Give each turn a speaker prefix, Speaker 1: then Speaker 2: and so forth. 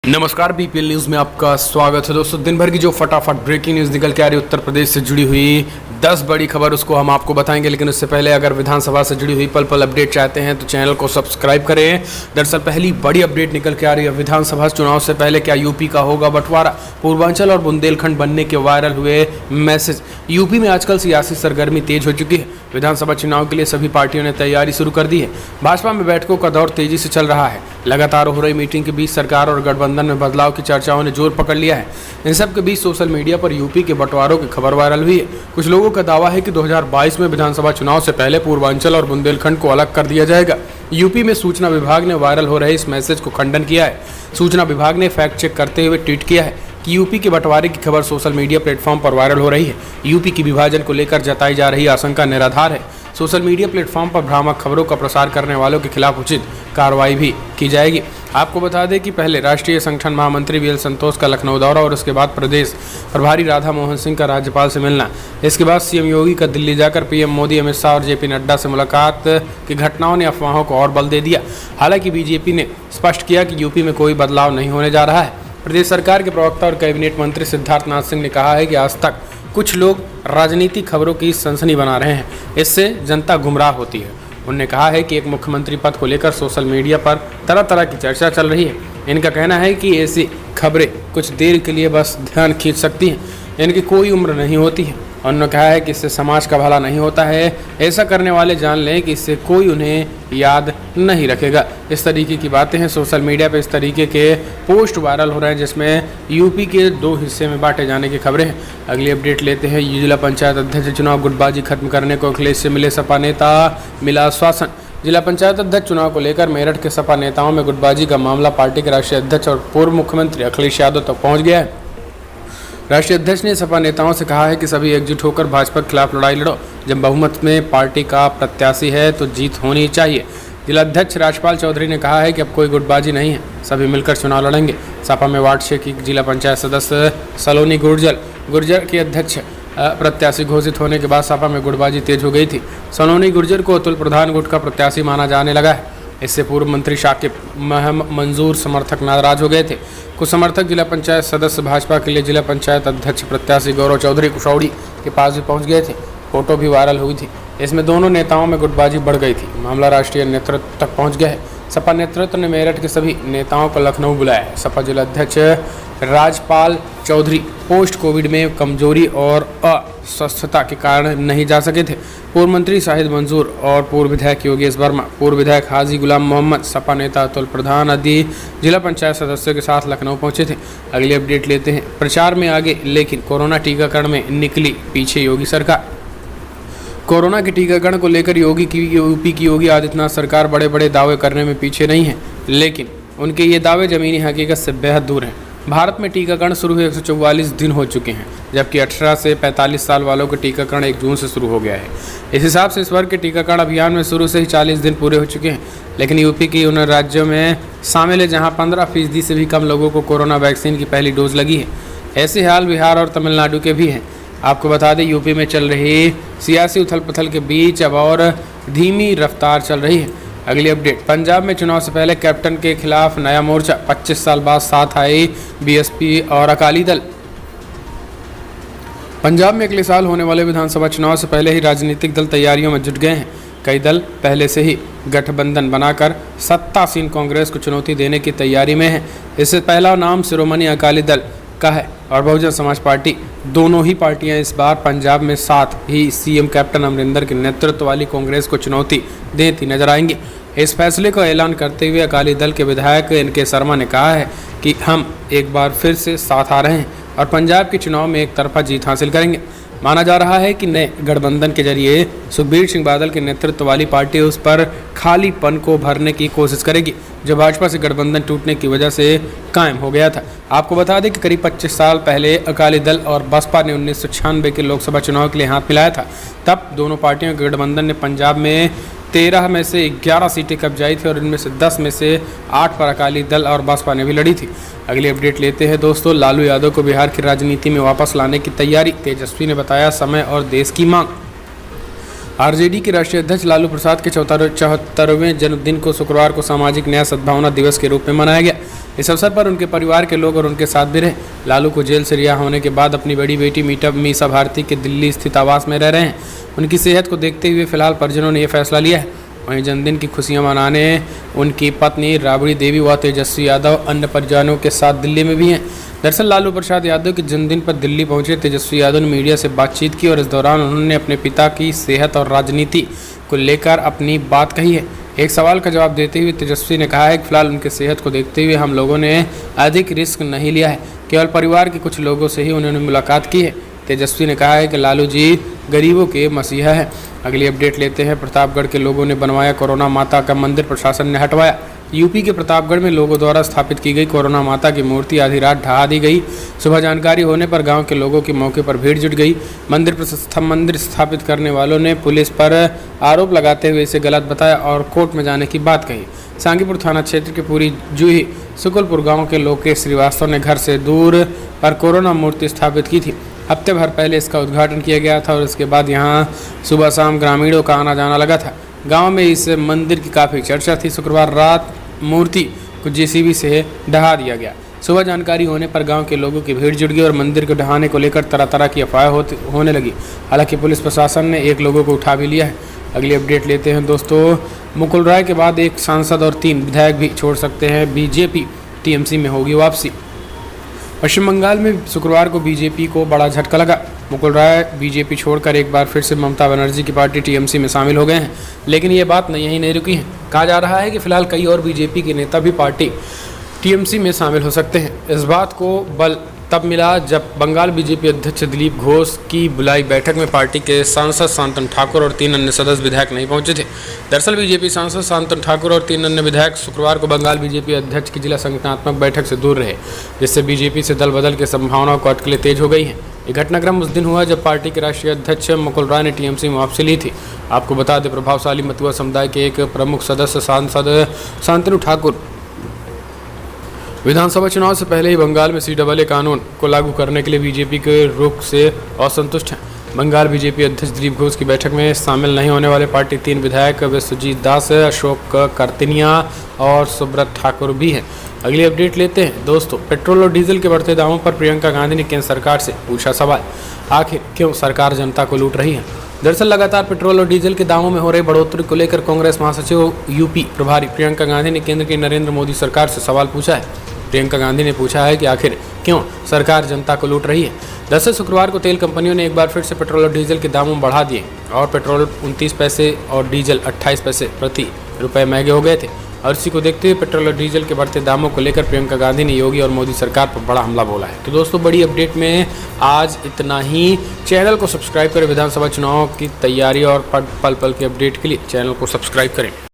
Speaker 1: नमस्कार, BPL news में आपका स्वागत है। दोस्तों, दिन भर की जो फटाफट ब्रेकिंग न्यूज़ निकल के आ रही है उत्तर प्रदेश से जुड़ी हुई 10 बड़ी खबर, उसको हम आपको बताएंगे। लेकिन उससे पहले अगर विधानसभा से जुड़ी हुई पल पल अपडेट चाहते हैं तो चैनल को सब्सक्राइब करें। दरअसल पहली बड़ी अपडेट निकल के आ रही है विधानसभा चुनाव से पहले क्या यूपी का होगा बंटवारा। पूर्वांचल और बुंदेलखंड बनने के वायरल हुए मैसेज। यूपी में आजकल सियासी सरगर्मी तेज हो चुकी है। विधानसभा चुनाव के लिए सभी पार्टियों ने तैयारी शुरू कर दी है। भाजपा में बैठकों का दौर तेजी से चल रहा है। लगातार हो रही मीटिंग के बीच सरकार और गठबंधन में बदलाव की चर्चाओं ने जोर पकड़ लिया है। इन सब के बीच सोशल मीडिया पर यूपी के बंटवारों की खबर वायरल हुई है। कुछ लोगों का दावा है कि 2022 में विधानसभा चुनाव से पहले पूर्वांचल और बुंदेलखंड को अलग कर दिया जाएगा। यूपी में सूचना विभाग ने वायरल हो रहे इस मैसेज को खंडन किया है। सूचना विभाग ने फैक्ट चेक करते हुए ट्वीट किया है कि यूपी के बंटवारे की खबर सोशल मीडिया प्लेटफॉर्म पर वायरल हो रही है। यूपी की विभाजन को लेकर जताई जा रही आशंका निराधार है। सोशल मीडिया प्लेटफॉर्म पर भ्रामक खबरों का प्रसार करने वालों के खिलाफ उचित कार्रवाई भी की जाएगी। आपको बता दें कि पहले राष्ट्रीय संगठन महामंत्री वीएल संतोष का लखनऊ दौरा और उसके बाद प्रदेश प्रभारी राधा मोहन सिंह का राज्यपाल से मिलना, इसके बाद सीएम योगी का दिल्ली जाकर पीएम मोदी, अमित शाह और जेपी नड्डा से मुलाकात की घटनाओं ने अफवाहों को और बल दे दिया। हालांकि बीजेपी ने स्पष्ट किया कि यूपी में कोई बदलाव नहीं होने जा रहा है। प्रदेश सरकार के प्रवक्ता और कैबिनेट मंत्री सिद्धार्थनाथ सिंह ने कहा है कि आज तक कुछ लोग राजनीतिक खबरों की सनसनी बना रहे हैं, इससे जनता गुमराह होती है। उन्होंने कहा है कि एक मुख्यमंत्री पद को लेकर सोशल मीडिया पर तरह तरह की चर्चा चल रही है। इनका कहना है कि ऐसी खबरें कुछ देर के लिए बस ध्यान खींच सकती हैं, इनकी कोई उम्र नहीं होती है। उन्होंने कहा है कि इससे समाज का भला नहीं होता है। ऐसा करने वाले जान लें कि इससे कोई उन्हें याद नहीं रखेगा। इस तरीके की बातें हैं। सोशल मीडिया पे इस तरीके के पोस्ट वायरल हो रहे हैं जिसमें यूपी के 2 हिस्से में बांटे जाने की खबरें हैं। अगली अपडेट लेते हैं। जिला पंचायत अध्यक्ष चुनाव गुटबाजी खत्म करने को अखिलेश से मिले सपा नेता, मिला आश्वासन। जिला पंचायत अध्यक्ष चुनाव को लेकर मेरठ के सपा नेताओं में गुटबाजी का मामला पार्टी के राष्ट्रीय अध्यक्ष और पूर्व मुख्यमंत्री अखिलेश यादव तक पहुँच गया है। राष्ट्रीय अध्यक्ष ने सपा नेताओं से कहा है कि सभी एकजुट होकर भाजपा के खिलाफ लड़ाई लड़ो। जब बहुमत में पार्टी का प्रत्याशी है तो जीत होनी चाहिए। जिला अध्यक्ष राजपाल चौधरी ने कहा है कि अब कोई गुटबाजी नहीं है, सभी मिलकर चुनाव लड़ेंगे। सपा में वार्ड 6 की जिला पंचायत सदस्य सलोनी गुर्जर के अध्यक्ष प्रत्याशी घोषित होने के बाद सपा में गुटबाजी तेज हो गई थी। सलोनी गुर्जर को अतुल प्रधान गुट का प्रत्याशी माना जाने लगा है। इससे पूर्व मंत्री शाकिब मंजूर समर्थक नाराज हो गए थे। कुछ समर्थक जिला पंचायत सदस्य भाजपा के लिए जिला पंचायत अध्यक्ष प्रत्याशी गौरव चौधरी कुशौड़ी के पास भी पहुंच गए थे। फोटो भी वायरल हुई थी। इसमें दोनों नेताओं में गुटबाजी बढ़ गई थी। मामला राष्ट्रीय नेतृत्व तक पहुंच गया है। सपा नेतृत्व ने मेरठ के सभी नेताओं को लखनऊ बुलाया है। सपा जिला अध्यक्ष राजपाल चौधरी पोस्ट कोविड में कमजोरी और अस्वस्थता के कारण नहीं जा सके थे। पूर्व मंत्री शाहिद मंजूर और पूर्व विधायक योगेश वर्मा, पूर्व विधायक हाजी गुलाम मोहम्मद, सपा नेता अतुल प्रधान आदि जिला पंचायत सदस्यों के साथ लखनऊ पहुंचे थे। अगली अपडेट लेते हैं। प्रचार में आगे लेकिन कोरोना टीकाकरण में निकली पीछे योगी सरकार। कोरोना के टीकाकरण को लेकर यूपी की योगी आदित्यनाथ सरकार बड़े बड़े दावे करने में पीछे नहीं है, लेकिन उनके ये दावे जमीनी हकीकत से बेहद दूर हैं। भारत में टीकाकरण शुरू हुए 144 दिन हो चुके हैं, जबकि 18 से 45 साल वालों का टीकाकरण 1 जून से शुरू हो गया है। इस हिसाब से इस वर्ग के टीकाकरण अभियान में शुरू से ही 40 दिन पूरे हो चुके हैं। लेकिन यूपी की उन राज्यों में शामिल है जहां 15% से भी कम लोगों को कोरोना वैक्सीन की पहली डोज लगी है। ऐसे हाल बिहार और तमिलनाडु के भी हैं। आपको बता दें, यूपी में चल रही सियासी उथल पुथल के बीच अब और धीमी रफ्तार चल रही है। अगली अपडेट। पंजाब में चुनाव से पहले कैप्टन के खिलाफ नया मोर्चा। 25 साल बाद साथ आई बीएसपी और अकाली दल। पंजाब में अगले साल होने वाले विधानसभा चुनाव से पहले ही राजनीतिक दल तैयारियों में जुट गए हैं। कई दल पहले से ही गठबंधन बनाकर सत्तासीन कांग्रेस को चुनौती देने की तैयारी में है। इससे पहला नाम शिरोमणि अकाली दल का है और बहुजन समाज पार्टी। दोनों ही पार्टियां इस बार पंजाब में साथ ही सीएम कैप्टन अमरिंदर के नेतृत्व वाली कांग्रेस को चुनौती देती नजर आएंगी। इस फैसले को ऐलान करते हुए अकाली दल के विधायक एनके शर्मा ने कहा है कि हम एक बार फिर से साथ आ रहे हैं और पंजाब के चुनाव में एक तरफा जीत हासिल करेंगे। माना जा रहा है कि नए गठबंधन के जरिए सुखबीर सिंह बादल के नेतृत्व वाली पार्टी उस पर खालीपन को भरने की कोशिश करेगी जो भाजपा से गठबंधन टूटने की वजह से कायम हो गया था। आपको बता दें कि करीब 25 साल पहले अकाली दल और बसपा ने 1996 के लोकसभा चुनाव के लिए हाथ मिलाया था। तब दोनों पार्टियों के गठबंधन ने पंजाब में 13 में से 11 सीटें कब्जाई थी और इनमें से 10 में से 8 पर अकाली दल और बसपा ने भी लड़ी थी। अगली अपडेट लेते हैं दोस्तों। लालू यादव को बिहार की राजनीति में वापस लाने की तैयारी। तेजस्वी ने बताया समय और देश की मांग। आरजेडी के राष्ट्रीय अध्यक्ष लालू प्रसाद के 74वें जन्मदिन को शुक्रवार को सामाजिक न्याय सद्भावना दिवस के रूप में मनाया गया। इस अवसर पर उनके परिवार के लोग और उनके साथ भी रहे। लालू को जेल से रिहा होने के बाद अपनी बड़ी बेटी मीसा भारती के दिल्ली स्थित आवास में रह रहे हैं। उनकी सेहत को देखते हुए फिलहाल परिजनों ने यह फैसला लिया है। वहीं जन्मदिन की खुशियां मनाने उनकी पत्नी राबड़ी देवी व तेजस्वी यादव अन्य परिजनों के साथ दिल्ली में भी हैं। दरअसल लालू प्रसाद यादव के जन्मदिन पर दिल्ली पहुंचे तेजस्वी यादव ने मीडिया से बातचीत की और इस दौरान उन्होंने अपने पिता की सेहत और राजनीति को लेकर अपनी बात कही है। एक सवाल का जवाब देते हुए तेजस्वी ने कहा है कि फिलहाल उनकी सेहत को देखते हुए हम लोगों ने अधिक रिस्क नहीं लिया है, केवल परिवार के कुछ लोगों से ही उन्होंने मुलाकात की है। तेजस्वी ने कहा है कि लालू जी गरीबों के मसीहा है। अगली अपडेट लेते हैं। प्रतापगढ़ के लोगों ने बनवाया कोरोना माता का मंदिर, प्रशासन ने हटवाया। यूपी के प्रतापगढ़ में लोगों द्वारा स्थापित की गई कोरोना माता की मूर्ति आधी रात ढहा दी गई। सुबह जानकारी होने पर गांव के लोगों की मौके पर भीड़ जुट गई। मंदिर स्थापित करने वालों ने पुलिस पर आरोप लगाते हुए इसे गलत बताया और कोर्ट में जाने की बात कही। सांगीपुर थाना क्षेत्र के पूरी जूही सुकुलपुर गाँव के लोकेश श्रीवास्तव ने घर से दूर पर कोरोना मूर्ति स्थापित की थी। हफ्ते भर पहले इसका उद्घाटन किया गया था और इसके बाद यहाँ सुबह शाम ग्रामीणों का आना जाना लगा था। गांव में इस मंदिर की काफ़ी चर्चा थी। शुक्रवार रात मूर्ति को जेसीबी से ढहा दिया गया। सुबह जानकारी होने पर गांव के लोगों की भीड़ जुट गई और मंदिर को ढहाने को लेकर तरह तरह की अफवाहें होने लगी। हालांकि पुलिस प्रशासन ने एक लोगों को उठा भी लिया है। अगली अपडेट लेते हैं दोस्तों। मुकुल राय के बाद एक सांसद और 3 विधायक भी छोड़ सकते हैं बीजेपी, टीएमसी में होगी वापसी। पश्चिम बंगाल में शुक्रवार को बीजेपी को बड़ा झटका लगा। मुकुल राय बीजेपी छोड़कर एक बार फिर से ममता बनर्जी की पार्टी टीएमसी में शामिल हो गए हैं। लेकिन ये बात यहीं नहीं रुकी है। कहा जा रहा है कि फिलहाल कई और बीजेपी के नेता भी पार्टी टीएमसी में शामिल हो सकते हैं। इस बात को बल तब मिला जब बंगाल बीजेपी अध्यक्ष दिलीप घोष की बुलाई बैठक में पार्टी के सांसद शांतनु ठाकुर और 3 अन्य सदस्य विधायक नहीं पहुंचे थे। दरअसल बीजेपी सांसद शांतनु ठाकुर और 3 अन्य विधायक शुक्रवार को बंगाल बीजेपी अध्यक्ष की जिला संगठनात्मक बैठक से दूर रहे, जिससे बीजेपी से दल बदल की संभावनाओं को अटकलें तेज हो गई हैं। ये घटनाक्रम उस दिन हुआ जब पार्टी के राष्ट्रीय अध्यक्ष मुकुल राय ने टीएमसी में वापसी ली थी। आपको बता दें, प्रभावशाली मतुआ समुदाय के एक प्रमुख सदस्य सांसद शांतनु ठाकुर विधानसभा चुनाव से पहले ही बंगाल में सीएए कानून को लागू करने के लिए बीजेपी के रुख से असंतुष्ट हैं। बंगाल बीजेपी अध्यक्ष दिलीप घोष की बैठक में शामिल नहीं होने वाले पार्टी 3 विधायक विश्वजीत दास, अशोक कर्तिनिया और सुब्रत ठाकुर भी हैं। अगली अपडेट लेते हैं दोस्तों। पेट्रोल और डीजल के बढ़ते दामों पर प्रियंका गांधी ने केंद्र सरकार से पूछा सवाल, आखिर क्यों सरकार जनता को लूट रही है। दरअसल लगातार पेट्रोल और डीजल के दामों में हो रही बढ़ोतरी को लेकर कांग्रेस महासचिव यूपी प्रभारी प्रियंका गांधी ने केंद्र की नरेंद्र मोदी सरकार से सवाल पूछा है। प्रियंका गांधी ने पूछा है कि आखिर क्यों सरकार जनता को लूट रही है। दरअसल शुक्रवार को तेल कंपनियों ने एक बार फिर से पेट्रोल और डीजल के दामों बढ़ा दिए और पेट्रोल 29 पैसे और डीजल 28 पैसे प्रति रुपये महंगे हो गए थे। और इसी को देखते हुए पेट्रोल और डीजल के बढ़ते दामों को लेकर प्रियंका गांधी ने योगी और मोदी सरकार पर बड़ा हमला बोला है। तो दोस्तों, बड़ी अपडेट में आज इतना ही। चैनल को सब्सक्राइब करें। विधानसभा चुनाव की तैयारी और पल पल की अपडेट के लिए चैनल को सब्सक्राइब करें।